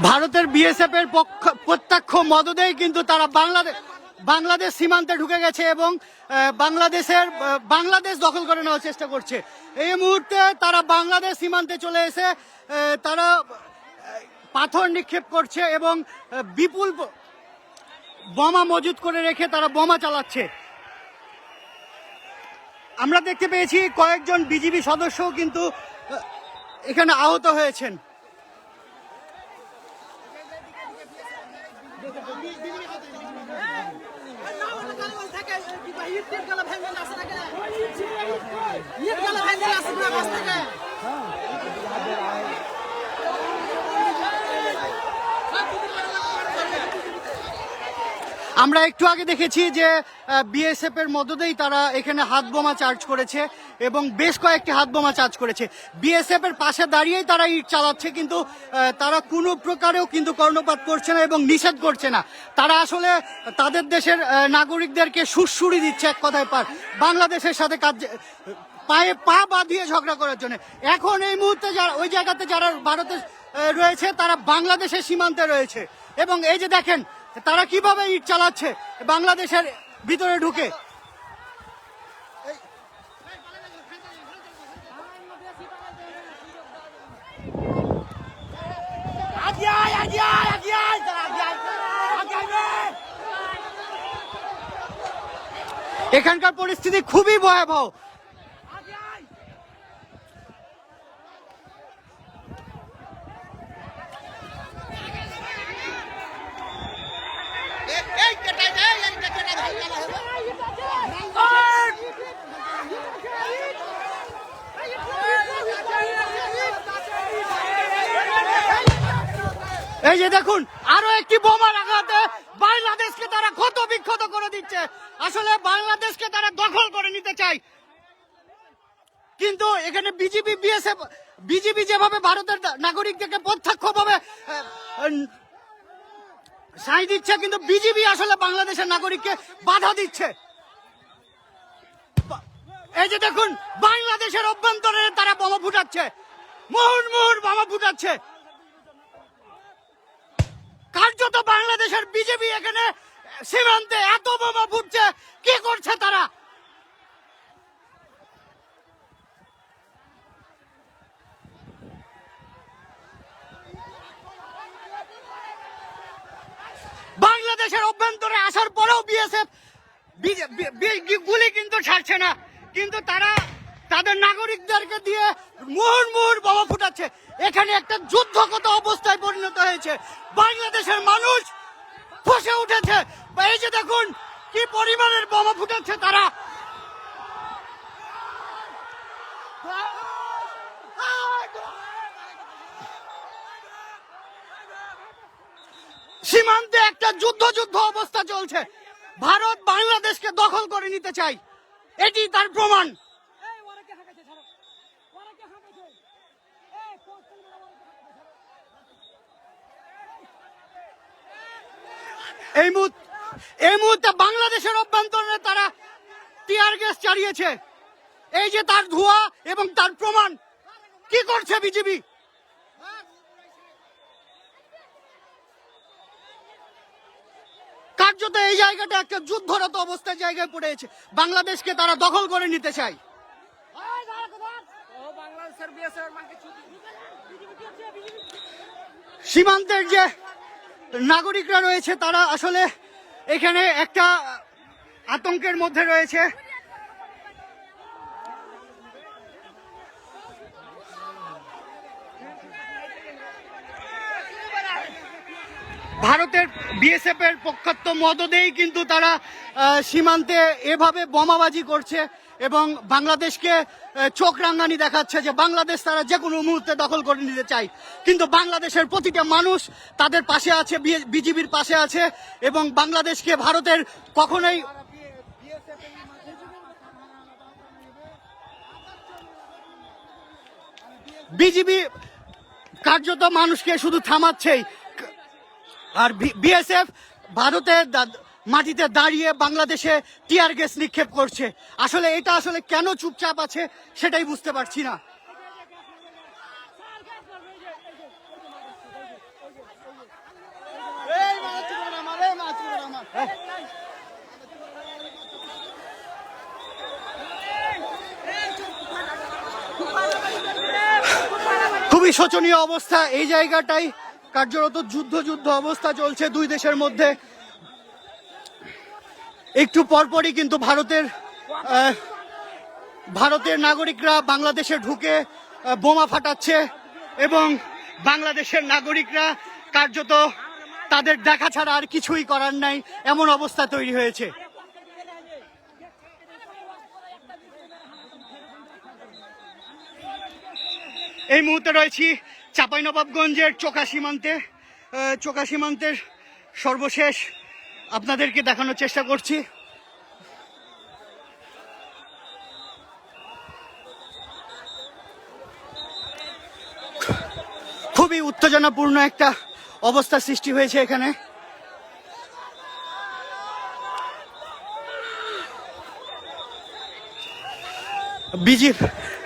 ভারতের বিএসএফ এর প্রত্যক্ষ মদদেই কিন্তু তারা বাংলাদেশ সীমান্তে ঢুকে গেছে এবং বাংলাদেশ দখল করে নেওয়ার চেষ্টা করছে। এই মুহূর্তে তারা বাংলাদেশ সীমান্তে চলে এসে তারা পাথর নিক্ষেপ করছে এবং বিপুল বোমা মজুত করে রেখে তারা বোমা চালাচ্ছে। আমরা দেখতে পেয়েছি কয়েকজন বিজিবি সদস্যও কিন্তু এখানে আহত হয়েছেন। আমরা একটু আগে দেখেছি যে বিএসএফ এর মদদেই তারা এখানে হাত বোমা চার্জ করেছে এবং বেশ কয়েকটি হাত বোমা চার্জ করেছে। বিএসএফ এর পাশে দাঁড়িয়েই তারা ইট চালাচ্ছে, কিন্তু তারা কোনো প্রকারেও কিন্তু কর্ণপাত করছে না এবং নিষেধ করছে না। তারা আসলে তাদের দেশের নাগরিকদেরকে সুড়সুড়ি দিচ্ছে এক কথায় বাংলাদেশের সাথে পায়ে পা বাঁধিয়ে ঝগড়া করার জন্য। এখন এই মুহূর্তে যারা ওই জায়গাতে যারা ভারতে রয়েছে তারা বাংলাদেশের সীমান্তে রয়েছে এবং এই যে দেখেন তারা কিভাবে ইট চালাচ্ছে বাংলাদেশের ভিতরে ঢুকে। এখানকার পরিস্থিতি খুবই ভয়াবহ। এই যে দেখুন আরো একটি বোমার আঘাতে বাংলাদেশকে তারা ক্ষত বিক্ষত করে দিচ্ছে। আসলে বাংলাদেশকে তারা দখল করে নিতে চায়, কিন্তু এখানে বিজিবি যেভাবে ভারতের নাগরিকদেরকে প্রত্যক্ষভাবে সাই দিচ্ছে, কিন্তু বিজিবি আসলে বাংলাদেশের নাগরিককে বাধা দিচ্ছে। এই যে দেখুন বাংলাদেশের অভ্যন্তরে তারা বোমা ফুটাচ্ছে, মুহুর্মুহুর বোমা ফুটাচ্ছে। কার্যত বাংলাদেশের বিজেপি এখানে সীমান্তে এত বোমা ফুটছে, কি করছে তারা? বাংলাদেশের অভ্যন্তরে আসার পরেও বিএসএফ গুলি কিন্তু ছাড়ছে না, কিন্তু তারা তাদের নাগরিকদেরকে দিয়ে মুহুর্মুহুর বোমা ফুটাচ্ছে। এখানে একটা যুদ্ধগত অবস্থায় পরিণত হয়েছে। বাংলাদেশের মানুষ ফুঁসে উঠেছে। এই যে দেখুন কি পরিমাণের বোমা ফুটাচ্ছে তারা। সীমান্তে একটা যুদ্ধ অবস্থা চলছে। ভারত বাংলাদেশকে দখল করে নিতে চায়, এটি তার প্রমাণ। এই মুহূর্তে বাংলাদেশের অভ্যন্তরে তারা টিয়ার গ্যাস চালিয়েছে। এই যে তার ধোঁয়া এবং তার প্রমাণ। কি করছে বিজেপি? কার্যত এই জায়গাটা একটা যুদ্ধরত অবস্থায় জায়গায় পড়েছে। বাংলাদেশকে তারা দখল করে নিতে চায়। সীমান্তের যে নাগরিকরা রয়েছে তারা আসলে এখানে একটা আতঙ্কের মধ্যে রয়েছে। ভারতের বিএসএফ এর পক্ষাত্য মদদেই কিন্তু তারা সীমান্তে এভাবে বোমাবাজি করছে এবং বাংলাদেশকে চোখ রাঙানি দেখাচ্ছে যে বাংলাদেশ তারা যে কোনো মুহূর্তে দখল করে নিতে চায়। কিন্তু বাংলাদেশের প্রতিটা মানুষ তাদের পাশে আছে, বিজিবির পাশে আছে এবং বাংলাদেশকে ভারতের কখনোই বিজিবি কার্যত মানুষকে শুধু থামাচ্ছেই, আর বিএসএফ ভারতের মাটিতে দাঁড়িয়ে বাংলাদেশে টিয়ার গ্যাস নিক্ষেপ করছে। আসলে এটা আসলে কেন চুপচাপ আছে সেটাই বুঝতে পারছি না। খুবই শোচনীয় অবস্থা। এই জায়গাটাই কার্যরত যুদ্ধ অবস্থা চলছে দুই দেশের মধ্যে। একটু পরপরই কিন্তু ভারতের নাগরিকরা বাংলাদেশে ঢুকে বোমা ফাটাচ্ছে এবং বাংলাদেশের নাগরিকরা কার্যত তাদের দেখা ছাড়া আর কিছুই করার নাই, এমন অবস্থা তৈরি হয়েছে। এই মুহূর্তে রয়েছি চাঁপাইনবাবগঞ্জের চোকা সীমান্তের সর্বশেষ আপনাদেরকে দেখানোর চেষ্টা করছি। খুবই উত্তেজনাপূর্ণ একটা অবস্থা সৃষ্টি হয়েছে এখানে।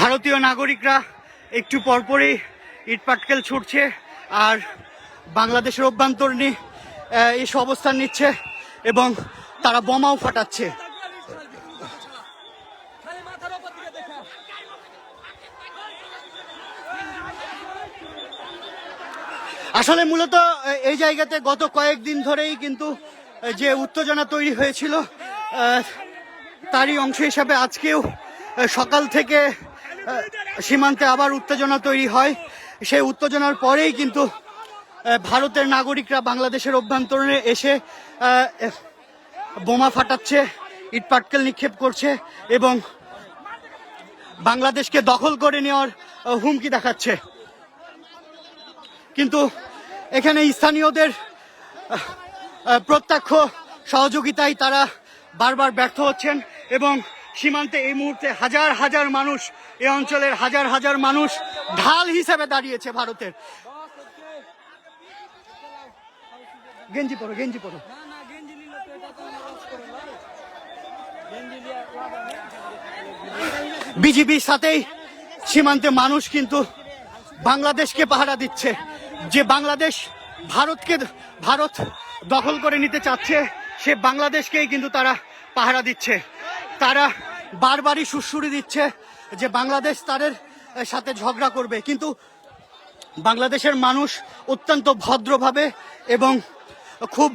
ভারতীয় নাগরিকরা একটু পরপরই ইটপাটকেল ছুটছে আর বাংলাদেশের অভ্যন্তরীণ এসে অবস্থান নিচ্ছে এবং তারা বোমাও ফাটাচ্ছে। আসলে মূলত এই জায়গাতে গত কয়েকদিন ধরেই কিন্তু যে উত্তেজনা তৈরি হয়েছিল তারই অংশ হিসাবে আজকেও সকাল থেকে সীমান্তে আবার উত্তেজনা তৈরি হয়। সেই উত্তেজনার পরেই কিন্তু ভারতের নাগরিকরা বাংলাদেশের অভ্যন্তরে এসে বোমা ফাটাচ্ছে, ইটপাটকেল নিক্ষেপ করছে এবং বাংলাদেশকে দখল করে নেওয়ার হুমকি দেখাচ্ছে। কিন্তু এখানে স্থানীয়দের প্রত্যক্ষ সহযোগিতায় তারা বারবার ব্যর্থ হচ্ছেন এবং সীমান্তে এই মুহূর্তে হাজার মানুষ, এই অঞ্চলের হাজার মানুষ ঢাল হিসেবে দাঁড়িয়েছে ভারতের। গেঞ্জি পরো। বিজিবির সাথেই সীমান্তে মানুষ কিন্তু বাংলাদেশকে পাহারা দিচ্ছে। যে বাংলাদেশ ভারত দখল করে নিতে চাচ্ছে, সে বাংলাদেশকেই কিন্তু তারা পাহারা দিচ্ছে। তারা বারবারই সুড়সুড়ি দিচ্ছে যে বাংলাদেশ তাদের সাথে ঝগড়া করবে, কিন্তু বাংলাদেশের মানুষ অত্যন্ত ভদ্রভাবে এবং খুব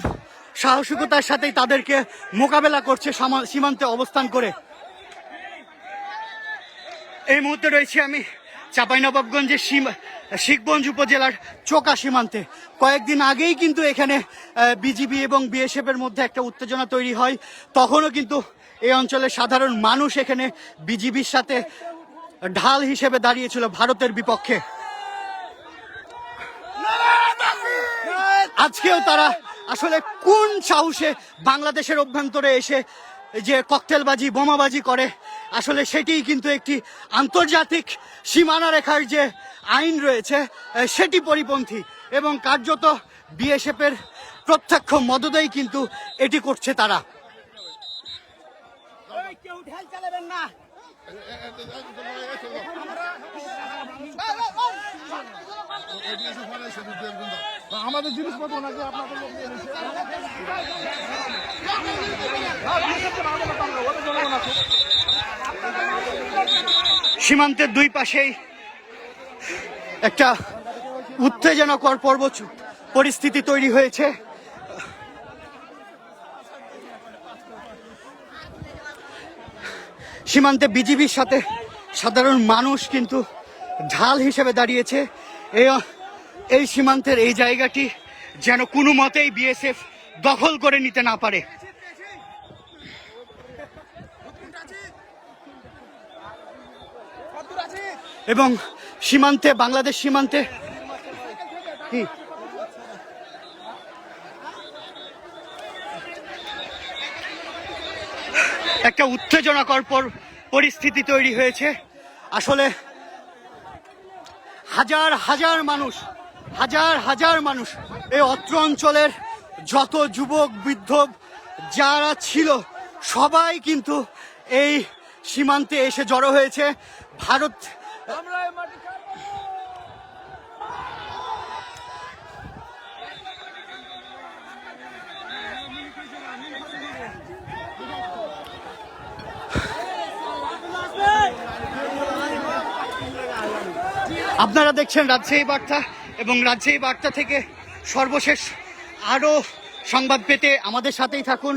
সাহসিকতার সাথেই তাদেরকে মোকাবেলা করছে সীমান্তে অবস্থান করে। এই মুহূর্তে রয়েছি আমি চাঁপাইনবাবগঞ্জের শিখগঞ্জ উপজেলার চোকা সীমান্তে। কয়েকদিন আগেই কিন্তু এখানে বিজিবি এবং বিএসএফ এর মধ্যে একটা উত্তেজনা তৈরি হয়। তখনও কিন্তু এই অঞ্চলের সাধারণ মানুষ এখানে বিজিবির সাথে ঢাল হিসেবে দাঁড়িয়েছিল ভারতের বিপক্ষে। আজকেও তারা আসলে কোন সাহসে বাংলাদেশের অভ্যন্তরে এসে যে ককটেলবাজি, বোমাবাজি করে, আসলে সেটিই কিন্তু একটি আন্তর্জাতিক সীমানা রেখার যে আইন রয়েছে সেটি পরিপন্থী এবং কার্যত বিএসএফ এর প্রত্যক্ষ মদদেই কিন্তু এটি করছে তারা। আমাদের জিনিসপত্র নাকি আপনাদের সীমান্তের দুই পাশেই একটা উত্তেজনাকর পরিস্থিতি তৈরি হয়েছে। সীমান্তে বিজিবির সাথে সাধারণ মানুষ কিন্তু ঢাল হিসেবে দাঁড়িয়েছে। এই সীমান্তের এই জায়গাটি যেন কোনো মতেই বিএসএফ দখল করে নিতে না পারে। এবং বাংলাদেশ সীমান্তে একটা উত্তেজনাকর পরিস্থিতি তৈরি হয়েছে। আসলে হাজার মানুষ এই অত্র অঞ্চলের যত যুবক বৃদ্ধ যারা ছিল সবাই কিন্তু এই সীমান্তে এসে জড়ো হয়েছে। ভারত আপনারা দেখছেন রাজশাহী বার্তা এবং রাজশাহী বার্তা থেকে সর্বশেষ আরও সংবাদ পেতে আমাদের সাথেই থাকুন।